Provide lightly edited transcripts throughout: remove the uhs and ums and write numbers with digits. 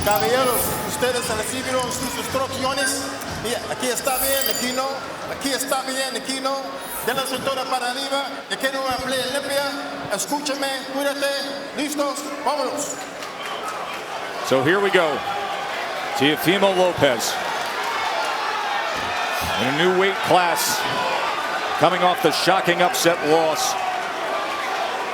Caballeros, ustedes recibieron sus instrucciones. Mira, aquí está bien, aquí no. Aquí está bien, aquí no. De la cintura para arriba. Te quiero una play limpia. Escúchame, cuídate. Listos, vámonos. So here we go. Teofimo Lopez in a new weight class, coming off the shocking upset loss.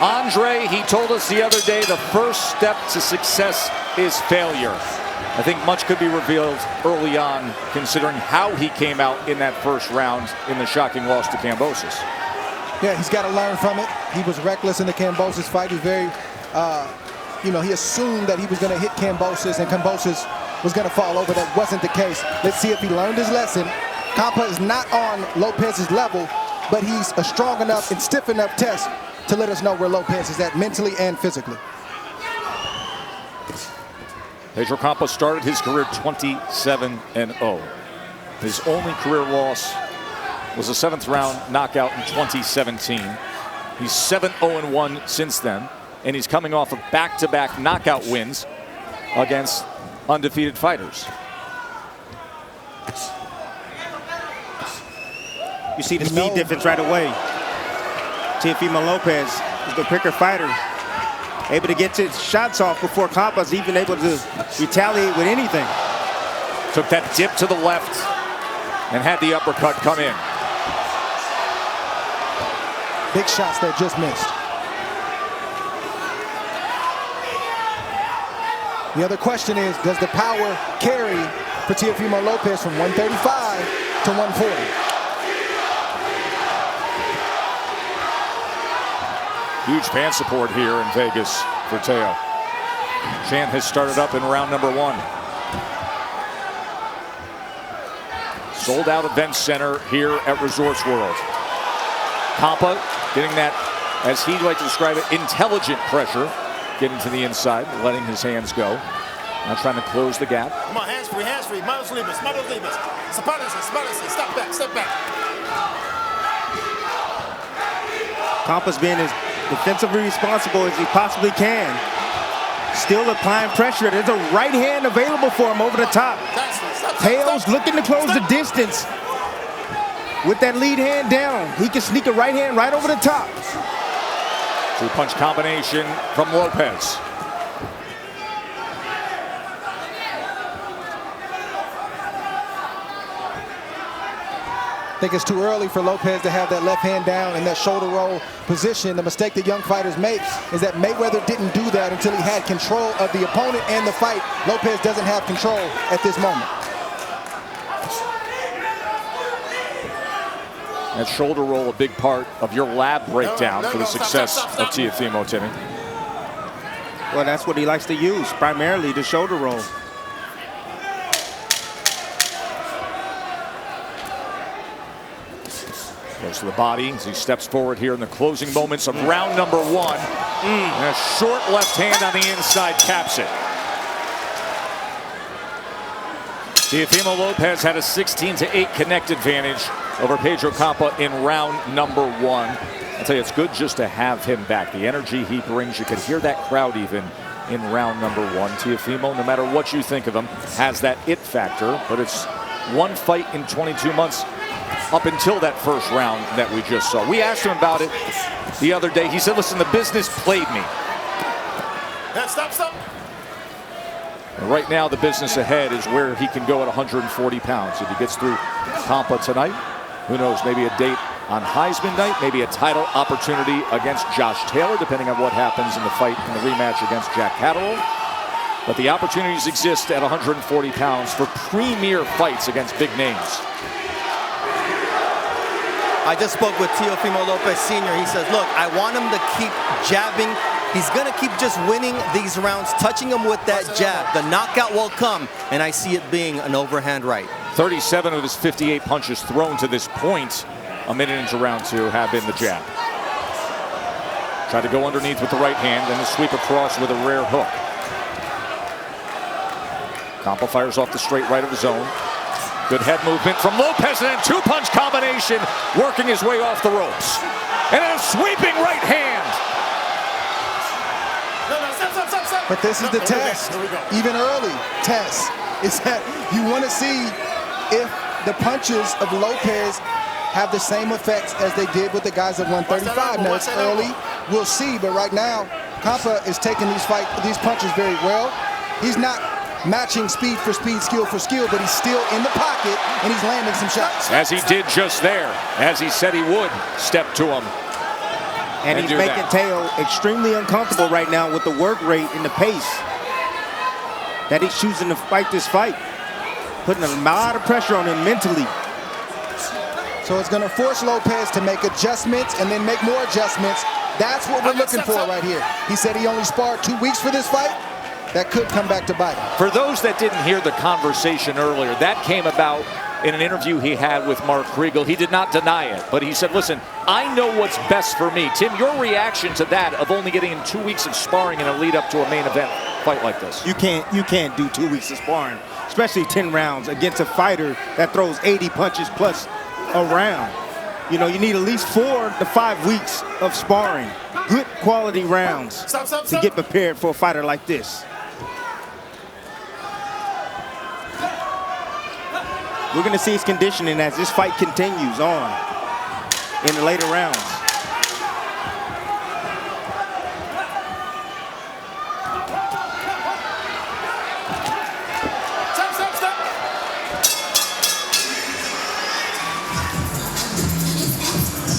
Andre, he told us the other day, the first step to success is failure. I think much could be revealed early on, considering how he came out in that first round in the shocking loss to Kambosos. Yeah, he's got to learn from it. He was reckless in the Kambosos fight. He was very, he assumed that he was going to hit Kambosos and Kambosos was going to fall over. That wasn't the case. Let's see if he learned his lesson. Campa is not on Lopez's level, but he's a strong enough and stiff enough test to let us know where Lopez is at mentally and physically. Pedro Campa started his career 27-0. His only career loss was a 7th round knockout in 2017. He's 7-0-1 since then, and he's coming off of back-to-back knockout wins against undefeated fighters. You see the speed difference right away. Teofimo Lopez is the quicker fighter, able to get his shots off before Campa's even able to retaliate with anything. Took that dip to the left and had the uppercut come in. Big shots that just missed. The other question is, does the power carry for Teofimo Lopez from 135 to 140? Huge fan support here in Vegas for Teo. Chant has started up in round number 1. Sold out event center here at Resorts World. Campa getting that, as he'd like to describe it, intelligent pressure. Getting to the inside, letting his hands go. Now trying to close the gap. Come on, hands free, manos libres, manos libres. Sepárense, step back, step back. Campa's been as defensively responsible as he possibly can. Still applying pressure. There's a right hand available for him over the top. Teo's looking to close the distance. With that lead hand down, he can sneak a right hand right over the top. 2-punch combination from Lopez. I think it's too early for Lopez to have that left hand down in that shoulder roll position. The mistake that young fighters make is that Mayweather didn't do that until he had control of the opponent and the fight. Lopez doesn't have control at this moment. That shoulder roll, a big part of your lab breakdown for the success of Teofimo, Timmy. Well, that's what he likes to use, primarily the shoulder roll. Goes to the body as he steps forward here in the closing moments of round number 1. And a short left hand on the inside caps it. Teofimo Lopez had a 16-8 connect advantage over Pedro Campa in round number 1. I'll tell you, it's good just to have him back. The energy he brings, you could hear that crowd even in round number 1. Teofimo, no matter what you think of him, has that it factor, but it's one fight in 22 months up until that first round that we just saw. We asked him about it the other day. He said, listen, the business played me. Stop. And right now, the business ahead is where he can go at 140 pounds. If he gets through Campa tonight, who knows, maybe a date on Heisman night, maybe a title opportunity against Josh Taylor, depending on what happens in the fight in the rematch against Jack Catterall. But the opportunities exist at 140 pounds for premier fights against big names. I just spoke with Teofimo Lopez Sr. He says, look, I want him to keep jabbing. He's going to keep just winning these rounds, touching him with that jab. The knockout will come, and I see it being an overhand right. 37 of his 58 punches thrown to this point, a minute into round 2, have been the jab. Tried to go underneath with the right hand, and the sweep across with a rare hook. Campa fires off the straight right of his own. Good head movement from Lopez, and then 2-punch combination, working his way off the ropes. And then a sweeping right hand. Stop. But this is the test, even early test, is that you want to see if the punches of Lopez have the same effects as they did with the guys at 135. Now, it's early, we'll see, but right now, Campa is taking these punches very well. He's not matching speed for speed, skill for skill, but he's still in the pocket, and he's landing some shots. As he did just there, as he said he would, step to him. And he's making Teo extremely uncomfortable right now with the work rate and the pace that he's choosing to fight this fight. Putting a lot of pressure on him mentally. So it's going to force Lopez to make adjustments and then make more adjustments. That's what we're looking for right here. He said he only sparred 2 weeks for this fight. That could come back to bite him. For those that didn't hear the conversation earlier, that came about in an interview he had with Mark Kriegel. He did not deny it, but he said, listen, I know what's best for me. Tim, your reaction to that of only getting in 2 weeks of sparring in a lead up to a main event fight like this? You can't do 2 weeks of sparring, especially 10 rounds against a fighter that throws 80 punches plus a round. You know, you need at least 4 to 5 weeks of sparring, good quality rounds to get prepared for a fighter like this. We're going to see his conditioning as this fight continues on in the later rounds.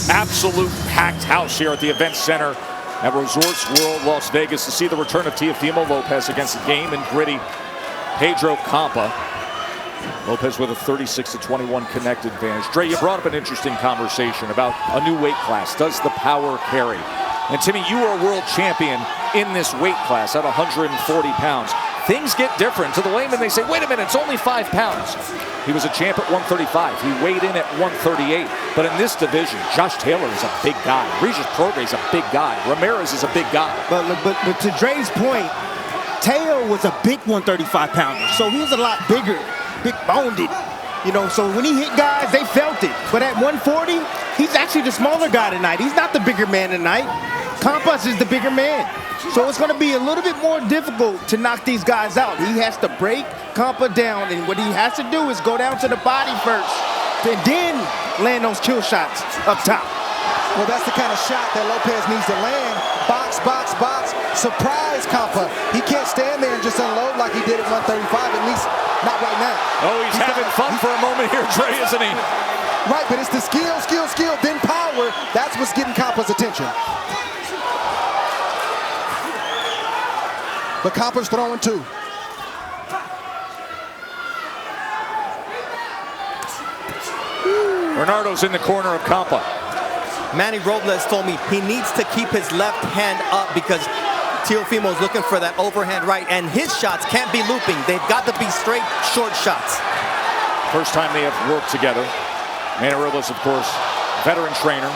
Absolute packed house here at the event center at Resorts World Las Vegas to see the return of Teofimo Lopez against the game and gritty Pedro Campa. Lopez with a 36-21 connected advantage. Dre, you brought up an interesting conversation about a new weight class. Does the power carry? And Timmy, you are a world champion in this weight class at 140 pounds. Things get different. To the layman, they say, wait a minute, it's only 5 pounds. He was a champ at 135. He weighed in at 138. But in this division, Josh Taylor is a big guy. Regis Prograis is a big guy. Ramirez is a big guy. But to Dre's point, Teo was a big 135 pounder, so he was a lot bigger. Big boned it, you know, so when he hit guys, they felt it. But at 140, he's actually the smaller guy tonight. He's not the bigger man tonight. Campas is the bigger man. So it's going to be a little bit more difficult to knock these guys out. He has to break Campa down, and what he has to do is go down to the body first, and then land those kill shots up top. Well, that's the kind of shot that Lopez needs to land. Box, box, box. Surprise Campa. He can't stand there and just unload like he did at 135, at least not right now. Oh, he's having fun for a moment here, Dre, isn't he? Right, but it's the skill, skill, skill, then power. That's what's getting Campa's attention. But Campa's throwing too. Bernardo's in the corner of Campa. Manny Robles told me he needs to keep his left hand up because Teofimo's looking for that overhand right, and his shots can't be looping. They've got to be straight, short shots. First time they have worked together. Manny Robles, of course, veteran trainer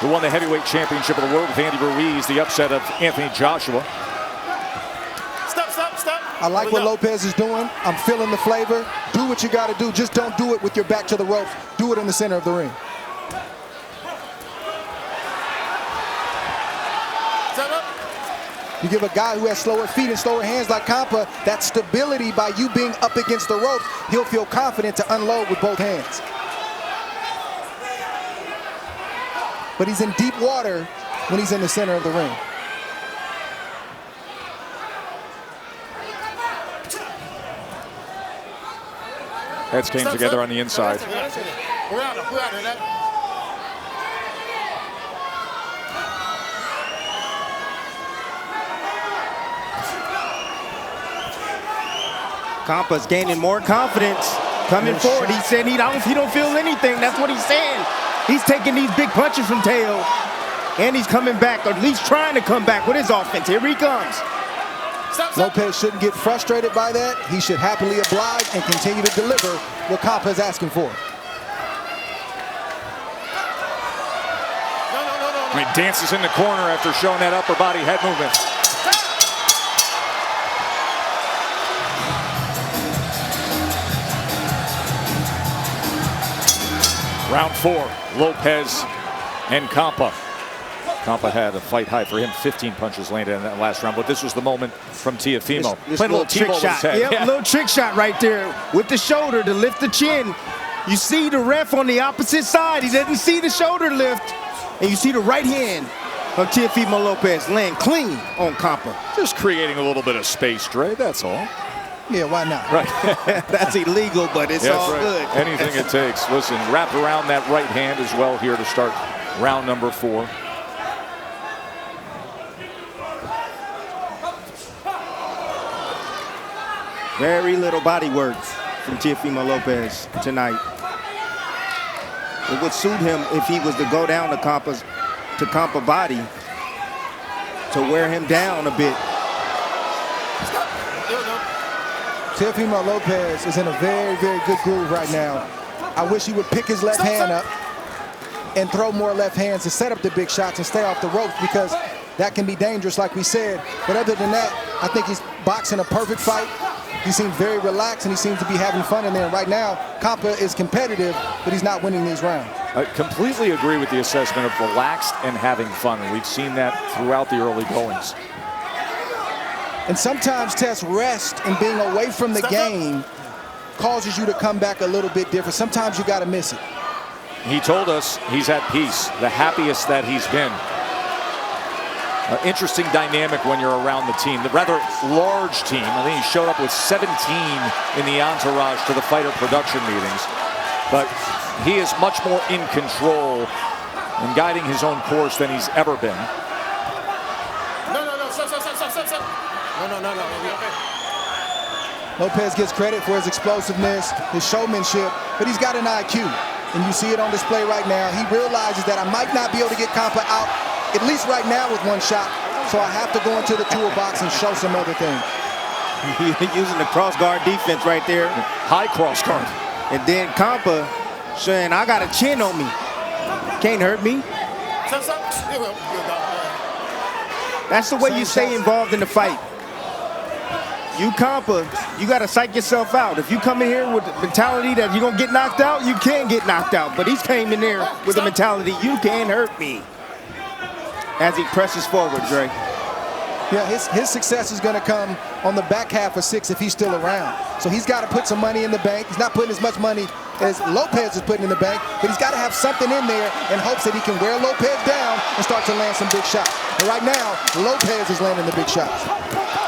who won the heavyweight championship of the world with Andy Ruiz, the upset of Anthony Joshua. Stop. I like what Lopez is doing. I'm feeling the flavor. Do what you got to do. Just don't do it with your back to the ropes. Do it in the center of the ring. You give a guy who has slower feet and slower hands like Campa that stability by you being up against the ropes, he'll feel confident to unload with both hands. But he's in deep water when he's in the center of the ring. Heads came together on the inside. Campa's gaining more confidence coming forward. He said he don't feel anything. That's what he's saying. He's taking these big punches from Teo, and he's coming back, or at least trying to come back with his offense. Here he comes. Lopez shouldn't get frustrated by that. He should happily oblige and continue to deliver what Campa is asking for. He dances in the corner after showing that upper body head movement. Round 4, Lopez and Campa. Campa had a fight high for him. 15 punches landed in that last round, but this was the moment from Teofimo. This Playing a little trick T-ball with his shot. head. Yep, Yeah. little trick shot right there with the shoulder to lift the chin. You see the ref on the opposite side. He doesn't see the shoulder lift. And you see the right hand of Teofimo Lopez land clean on Campa. Just creating a little bit of space, Dre, that's all. Yeah, why not? Right. That's illegal, but it's That's all right. good. Anything it takes. Listen, wrap around that right hand as well here to start round number 4. Very little body work from Teofimo Lopez tonight. It would suit him if he was to go down to Campa body to wear him down a bit. Teofimo Lopez is in a very, very good groove right now. I wish he would pick his left hand up and throw more left hands to set up the big shots and stay off the ropes, because that can be dangerous, like we said. But other than that, I think he's boxing a perfect fight. He seems very relaxed, and he seems to be having fun in there. Right now, Campa is competitive, but he's not winning these rounds. I completely agree with the assessment of relaxed and having fun. And we've seen that throughout the early goings. And sometimes, Tess, rest and being away from the game causes you to come back a little bit different. Sometimes you got to miss it. He told us he's at peace, the happiest that he's been. Interesting dynamic when you're around the team. The rather large team. I think he showed up with 17 in the entourage to the fighter production meetings. But he is much more in control and guiding his own course than he's ever been. No. Lopez gets credit for his explosiveness, his showmanship, but he's got an IQ. And you see it on display right now. He realizes that I might not be able to get Campa out, at least right now, with one shot. So I have to go into the toolbox and show some other things. Using the cross guard defense right there. High cross guard. And then Campa saying, I got a chin on me. Can't hurt me. That's the way you stay involved in the fight. You Campa, you got to psych yourself out. If you come in here with the mentality that you're going to get knocked out, you can get knocked out. But he's came in there with the mentality, you can't hurt me. As he presses forward, Dre. Yeah, his success is going to come on the back half of 6 if he's still around. So he's got to put some money in the bank. He's not putting as much money as Lopez is putting in the bank, but he's got to have something in there in hopes that he can wear Lopez down and start to land some big shots. But right now, Lopez is landing the big shots.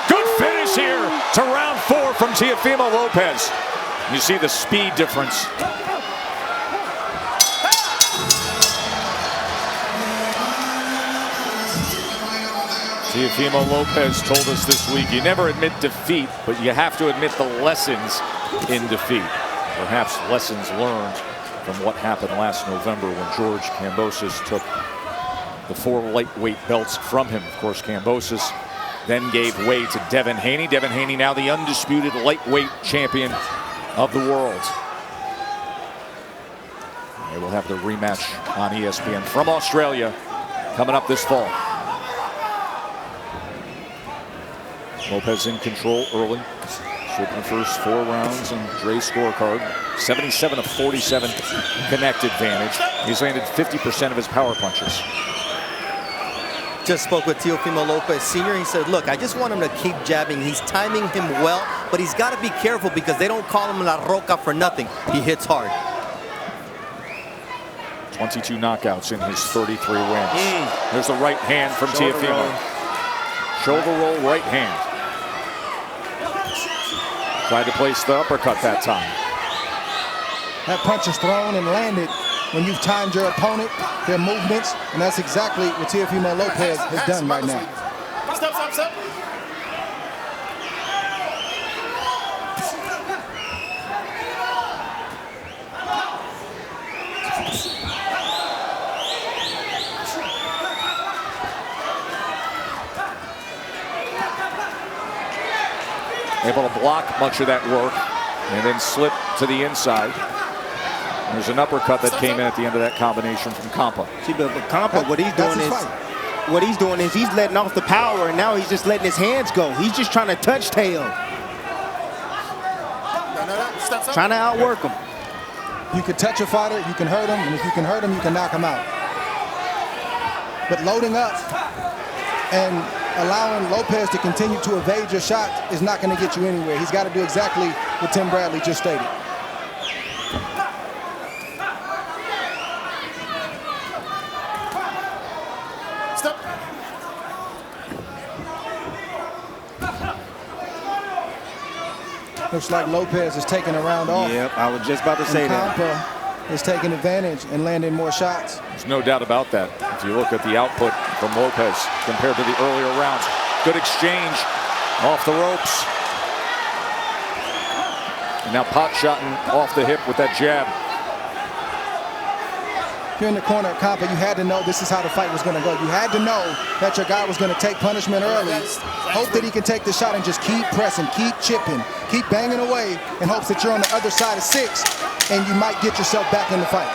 Good finish here to round 4 from Teofimo Lopez. You see the speed difference. Teofimo Lopez told us this week, you never admit defeat, but you have to admit the lessons in defeat. Perhaps lessons learned from what happened last November when George Kambosos took the 4 lightweight belts from him. Of course, Kambosos then gave way to Devin Haney. Devin Haney now the undisputed lightweight champion of the world. They will have the rematch on ESPN from Australia coming up this fall. Lopez in control early. Sweeping the first 4 rounds on Dre's scorecard. 77 of 47 connect advantage. He's landed 50% of his power punches. Just spoke with Teofimo Lopez Sr. He said, look, I just want him to keep jabbing. He's timing him well, but he's got to be careful because they don't call him La Roca for nothing. He hits hard. 22 knockouts in his 33 wins. There's the right hand from Teofimo. Shoulder roll, right hand. Tried to place the uppercut that time. That punch is thrown and landed when you've timed your opponent, their movements, and that's exactly what Teofimo Lopez has done right now. Stop. Able to block much of that work and then slip to the inside. There's an uppercut that came in at the end of that combination from Campa. See, but Campa, what he's doing is he's letting off the power, and now he's just letting his hands go. He's just trying to touch tail. Trying to outwork him. You can touch a fighter, you can hurt him, and if you can hurt him, you can knock him out. But loading up and allowing Lopez to continue to evade your shot is not going to get you anywhere. He's got to do exactly what Tim Bradley just stated. Stop. Looks like Lopez is taking a round off. Yep, I was just about to say that. Campa is taking advantage and landing more shots. There's no doubt about that. If you look at the output from Lopez compared to the earlier rounds, good exchange off the ropes. And now pot shotting off the hip with that jab. Here in the corner of Campa, you had to know this is how the fight was going to go. You had to know that your guy was going to take punishment early. Hope that he can take the shot and just keep pressing, keep chipping, keep banging away in hopes that you're on the other side of 6 and you might get yourself back in the fight.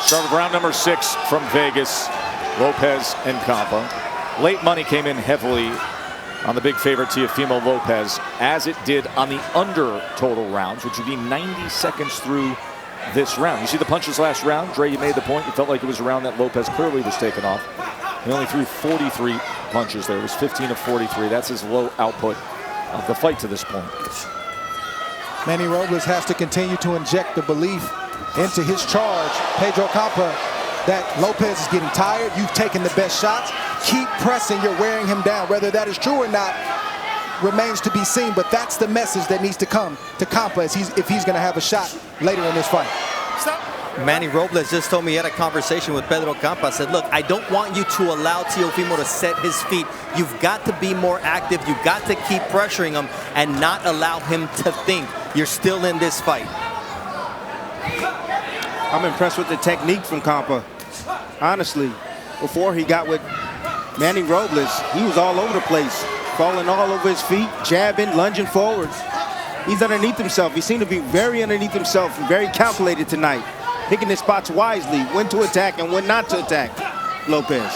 Start of round number 6 from Vegas, Lopez and Campa. Late money came in heavily on the big favorite Teofimo Lopez, as it did on the under total rounds, which would be 90 seconds through this round. You see the punches last round. Dre, you made the point. You felt like it was a round that Lopez clearly was taken off. He only threw 43 punches there. It was 15 of 43. That's his low output of the fight to this point. Manny Robles has to continue to inject the belief into his charge, Pedro Campa, that Lopez is getting tired. You've taken the best shots. Keep pressing. You're wearing him down. Whether that is true or not remains to be seen, but that's the message that needs to come to Campa if he's going to have a shot later in this fight. Stop. Manny Robles just told me he had a conversation with Pedro Campa. I said, look, I don't want you to allow Teofimo to set his feet. You've got to be more active. You've got to keep pressuring him and not allow him to think you're still in this fight. I'm impressed with the technique from Campa. Honestly, before he got with Manny Robles, he was all over the place, falling all over his feet, jabbing, lunging forwards. He's underneath himself. He seemed to be very underneath himself and very calculated tonight, picking his spots wisely, when to attack and when not to attack Lopez.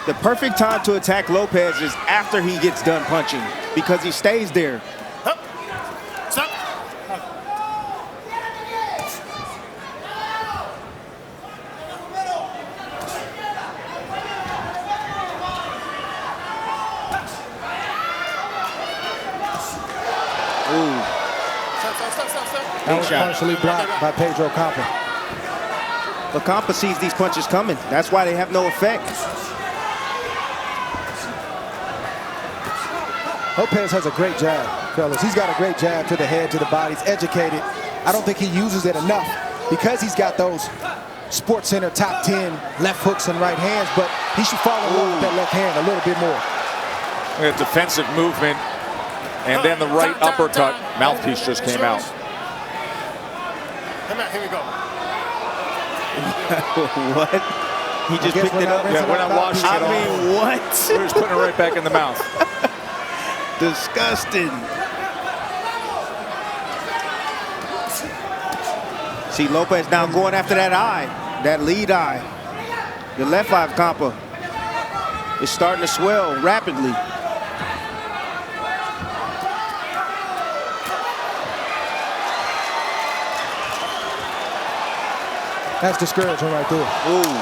The perfect time to attack Lopez is after he gets done punching, because he stays there. Stop. Ooh. That was partially blocked by Pedro Campa. But Campa sees these punches coming. That's why they have no effect. Lopez has a great jab, fellas. He's got a great jab to the head, to the body. He's educated. I don't think he uses it enough because he's got those Sports Center top 10 left hooks and right hands, but he should follow along with that left hand a little bit more. A defensive movement, and then the right uppercut. Mouthpiece just came out. Come on, here we go. What? He just picked it up. Yeah, we're not washing it off. I mean, what? We're just putting it right back in the mouth. Disgusting. See Lopez now going after that eye, that lead eye. The left eye of Campa is starting to swell rapidly. That's discouraging right there. Ooh.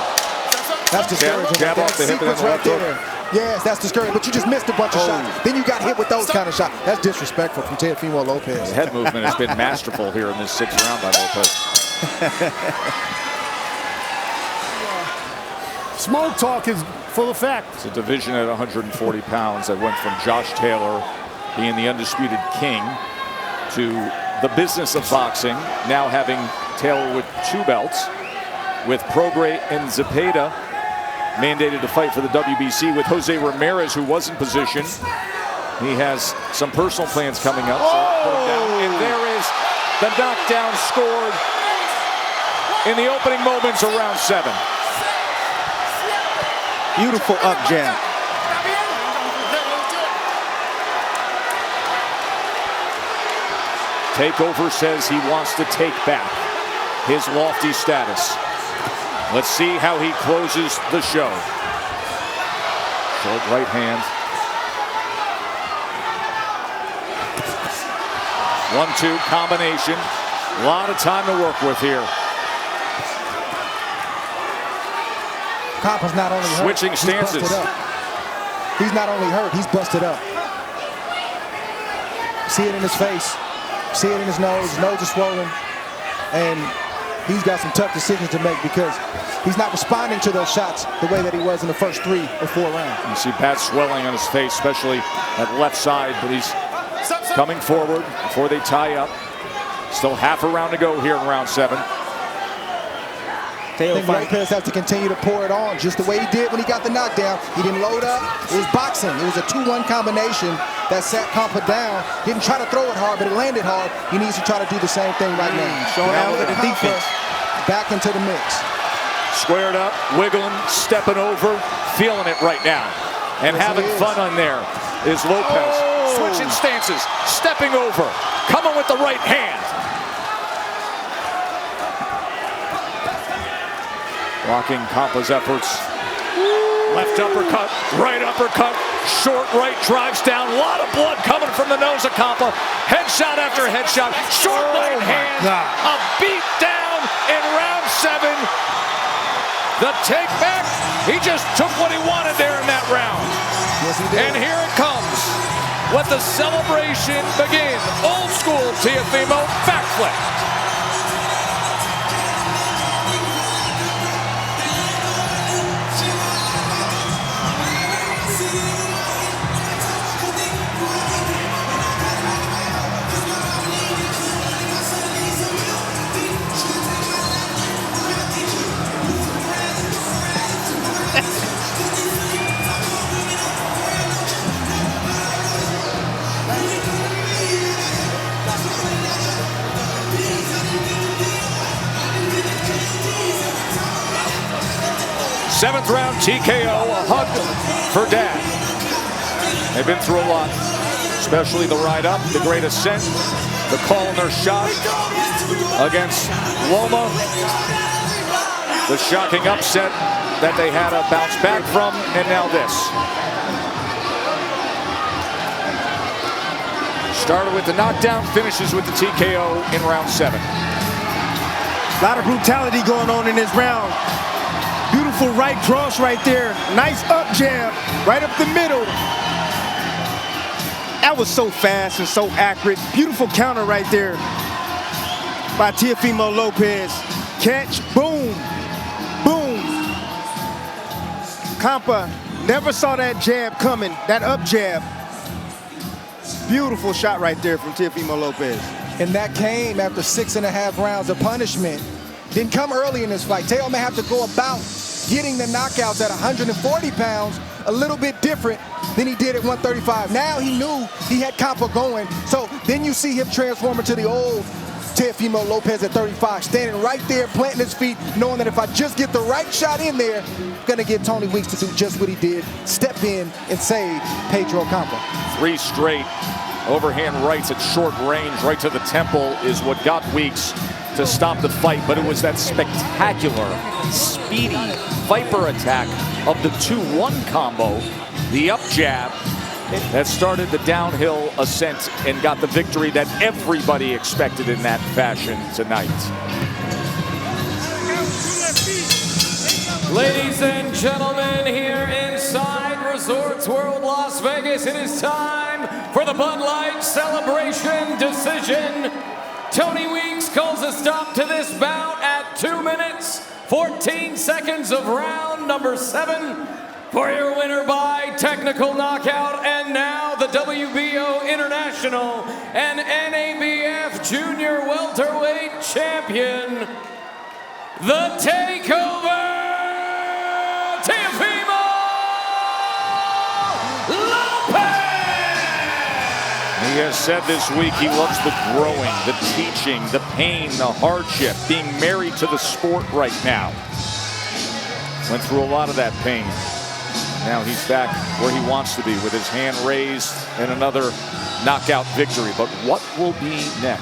That's discouraging. Jab off the hip and then the left hook. Yes, that's discouraging, but you just missed a bunch of shots. Then you got hit with those kind of shots. That's disrespectful from Teofimo Lopez. The head movement has been masterful here in this 6th round by Lopez. Smoke talk is full effect. It's a division at 140 pounds that went from Josh Taylor being the undisputed king to the business of boxing, now having Taylor with 2 belts, with Prograis and Zepeda mandated to fight for the WBC, with Jose Ramirez, who was in position. He has some personal plans coming up. So put him down. And there is the knockdown scored in the opening moments of round 7. Beautiful up jab. Takeover says he wants to take back his lofty status. Let's see how he closes the show. Short right hand. 1-2 combination. A lot of time to work with here. Campa's not only hurt, Switching stances. He's busted up. He's not only hurt, he's busted up. See it in his face. See it in his nose. His nose is swollen. And he's got some tough decisions to make because he's not responding to those shots the way that he was in the first 3 or 4 rounds. You see bad swelling on his face, especially that left side, but he's coming forward before they tie up. Still half a round to go here in round 7. I think Lopez has to continue to pour it on just the way he did when he got the knockdown. He didn't load up. It was boxing. It was a 2-1 combination that sat Campa down. Didn't try to throw it hard, but it landed hard. He needs to try to do the same thing right now. Showing out with the defense. Back into the mix. Squared up, wiggling, stepping over, feeling it right now. And yes, having fun on there is Lopez. Switching stances, stepping over, coming with the right hand. Blocking Campa's efforts. Left uppercut, right uppercut, short right drives down. A lot of blood coming from the nose of Campa. Headshot after headshot, short right hand. A beat down in round 7. The take back, he just took what he wanted there in that round. Yes, he did. And here it comes. Let the celebration begin. Old school Teofimo backflip. Seventh round TKO, a hug for Dad. They've been through a lot, especially the ride up, the great ascent, the call in their shot against Loma, the shocking upset that they had to bounce back from, and now this. Started with the knockdown, finishes with the TKO in round 7. A lot of brutality going on in this round. Beautiful right cross right there. Nice up jab right up the middle. That was so fast and so accurate. Beautiful counter right there by Teofimo Lopez. Catch, boom, boom. Campa never saw that jab coming, that up jab. Beautiful shot right there from Teofimo Lopez. And that came after 6.5 rounds of punishment. Didn't come early in this fight. Teo may have to go about getting the knockouts at 140 pounds a little bit different than he did at 135. Now he knew he had Campa going. So then you see him transform into the old Teofimo Lopez at 35, standing right there, planting his feet, knowing that if I just get the right shot in there, I'm gonna get Tony Weeks to do just what he did, step in and save Pedro Campa. 3 straight overhand rights at short range, right to the temple, is what got Weeks to stop the fight, but it was that spectacular, speedy Viper attack of the 2-1 combo, the up jab, that started the downhill ascent and got the victory that everybody expected in that fashion tonight. Ladies and gentlemen, here inside Resorts World Las Vegas, it is time for the Bud Light Celebration Decision. Tony Weeks calls a stop to this bout at 2 minutes, 14 seconds of round number 7 for your winner by technical knockout, and now the WBO International and NABF Junior Welterweight Champion, the Takeover, Teofimo Lopez! He has said this week he loves the growing, the teaching, the pain, the hardship, being married to the sport right now. Went through a lot of that pain. Now he's back where he wants to be with his hand raised and another knockout victory. But what will be next?